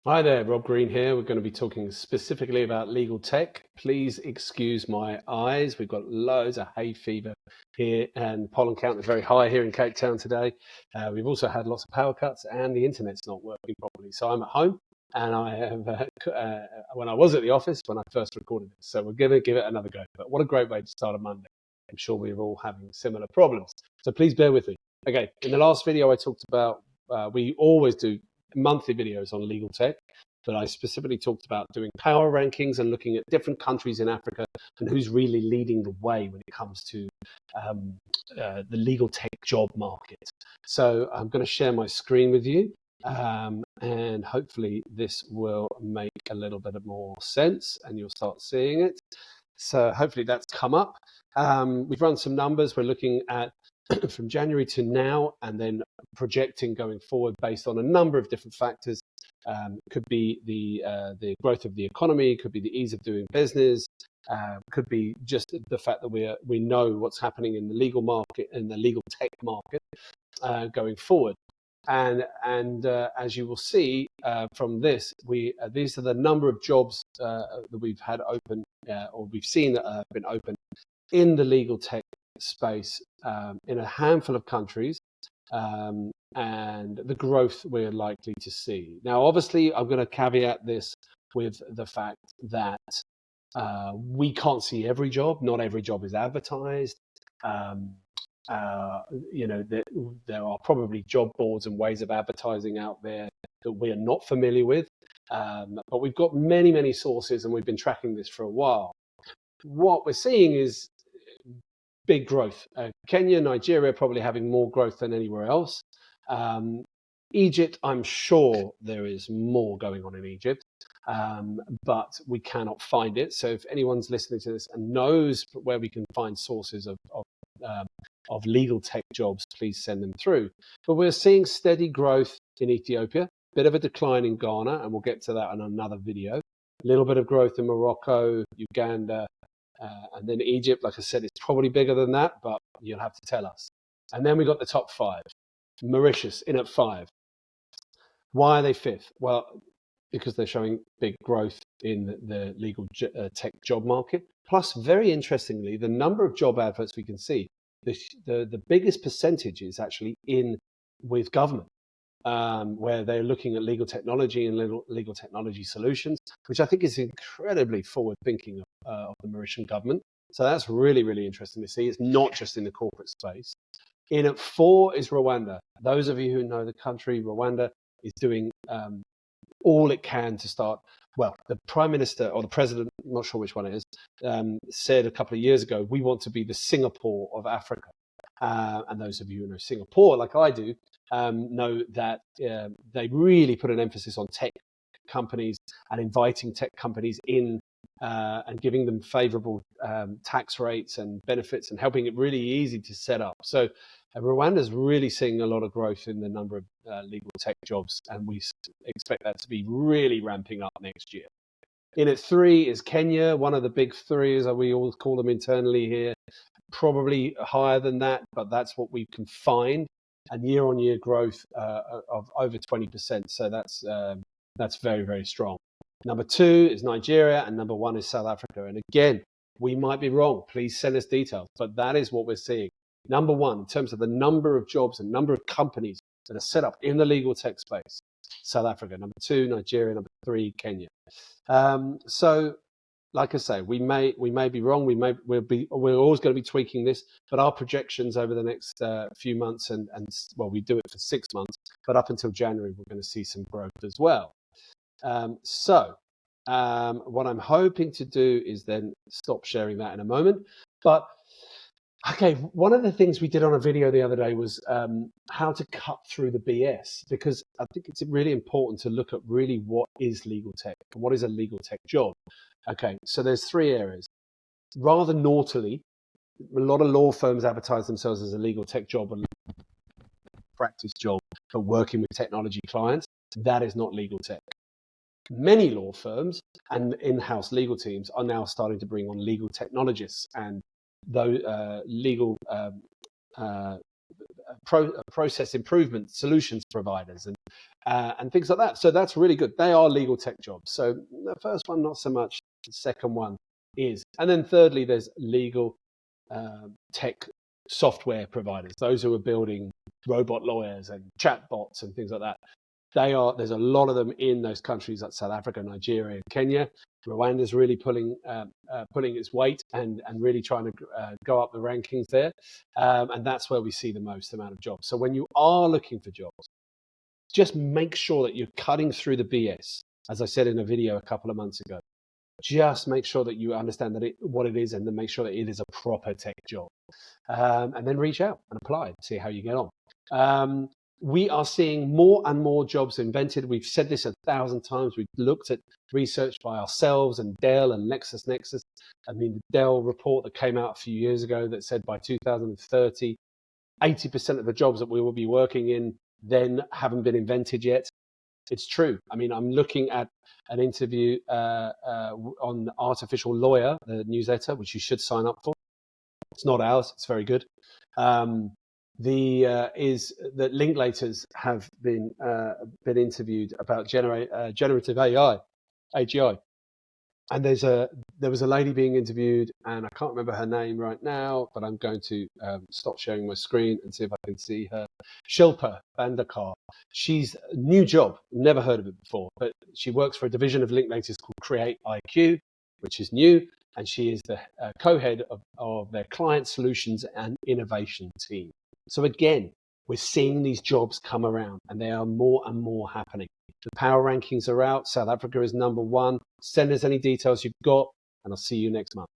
Hi there, Rob Green here. We're going to be talking specifically about legal tech. Please excuse my eyes. We've got loads of hay fever here and pollen count is very high here in Cape Town today. We've also had lots of power cuts and the internet's not working properly. So I'm at home and I have, when I was at the office when I first recorded this. So we're going to give it another go. But what a great way to start a Monday. I'm sure we're all having similar problems. So please bear with me. Okay, in the last video I talked about, we always do monthly videos on legal tech, but I specifically talked about doing power rankings and looking at different countries in Africa and who's really leading the way when it comes to the legal tech job market. So I'm going to share my screen with you, and hopefully this will make a little bit more sense and you'll start seeing it. So hopefully that's come up. We've run some numbers. We're looking at from January to now, and then projecting going forward based on a number of different factors. Could be the growth of the economy, could be the ease of doing business, could be just the fact that we know what's happening in the legal market and the legal tech market going forward. And as you will see from this, these are the number of jobs that we've had open or we've seen that have been open in the legal tech space in a handful of countries, and the growth we're likely to see. Now, obviously, I'm going to caveat this with the fact that we can't see every job. Not every job is advertised. There are probably job boards and ways of advertising out there that we are not familiar with, but we've got many sources and we've been tracking this for a while. What we're seeing is big growth. Kenya, Nigeria probably having more growth than anywhere else. Egypt, I'm sure there is more going on in Egypt, but we cannot find it. So if anyone's listening to this and knows where we can find sources of legal tech jobs, please send them through. But we're seeing steady growth in Ethiopia, bit of a decline in Ghana, and we'll get to that in another video. A little bit of growth in Morocco, Uganda, and then Egypt. Like I said, it's probably bigger than that, but you'll have to tell us. And then we got the top five. Mauritius in at 5. Why are they 5th? Well, because they're showing big growth in the legal tech job market. Plus, very interestingly, the number of job adverts we can see, the biggest percentage is actually with government, where they're looking at legal technology and legal technology solutions, which I think is incredibly forward thinking of the Mauritian government. So that's really interesting to see. It's not just in the corporate space. In at 4 is Rwanda. Those of you who know the country, Rwanda is doing all it can to start. Well, the prime minister or the president, I'm not sure which one it is, said a couple of years ago, we want to be the Singapore of Africa. And those of you who know Singapore, like I do, know that they really put an emphasis on tech companies and inviting tech companies in and giving them favorable tax rates and benefits and helping it really easy to set up. So Rwanda's really seeing a lot of growth in the number of legal tech jobs, and we expect that to be really ramping up next year. In at 3 is Kenya, one of the big 3, as we all call them internally here. Probably higher than that, but that's what we can find. And year-on-year growth of over 20%. So that's very strong. Number 2 is Nigeria, and number 1 is South Africa. And again, we might be wrong. Please send us details, but that is what we're seeing. Number 1, in terms of the number of jobs and number of companies that are set up in the legal tech space, South Africa. Number 2, Nigeria. Number 3, Kenya. So, like I say, we may be wrong. We're always going to be tweaking this, but our projections over the next few months, and well, we do it for 6 months, but up until January, we're going to see some growth as well. What I'm hoping to do is then stop sharing that in a moment. But okay, one of the things we did on a video the other day was how to cut through the BS, because I think it's really important to look at really what is legal tech and what is a legal tech job. Okay, so there's 3 areas. Rather naughtily, a lot of law firms advertise themselves as a legal tech job and practice job for working with technology clients. That is not legal tech. Many law firms and in-house legal teams are now starting to bring on legal technologists and those legal process improvement solutions providers and things like that. So that's really good. They are legal tech jobs. So the first one, not so much. The second one is. And then thirdly, there's legal tech software providers, those who are building robot lawyers and chatbots and things like that. There's a lot of them in those countries like South Africa, Nigeria, and Kenya. Rwanda's really pulling its weight and really trying to go up the rankings there. And that's where we see the most amount of jobs. So when you are looking for jobs, just make sure that you're cutting through the BS. As I said in a video a couple of months ago, just make sure that you understand what it is, and then make sure that it is a proper tech job. And then reach out and apply, see how you get on. We are seeing more and more jobs invented. We've said this 1,000 times. We've looked at research by ourselves and Dell and LexisNexis. I mean, the Dell report that came out a few years ago that said by 2030, 80% of the jobs that we will be working in then haven't been invented yet. It's true. I mean, I'm looking at an interview on Artificial Lawyer, the newsletter, which you should sign up for. It's not ours. It's very good. Is that Linklaters have been interviewed about generative AI, AGI, and there was a lady being interviewed, and I can't remember her name right now, but I'm going to stop sharing my screen and see if I can see her. Shilpa Bandakar. She's a new job, never heard of it before, but she works for a division of Linklaters called Create IQ, which is new, and she is the co-head of their client solutions and innovation team. So again, we're seeing these jobs come around, and they are more and more happening. The power rankings are out. South Africa is #1. Send us any details you've got, and I'll see you next month.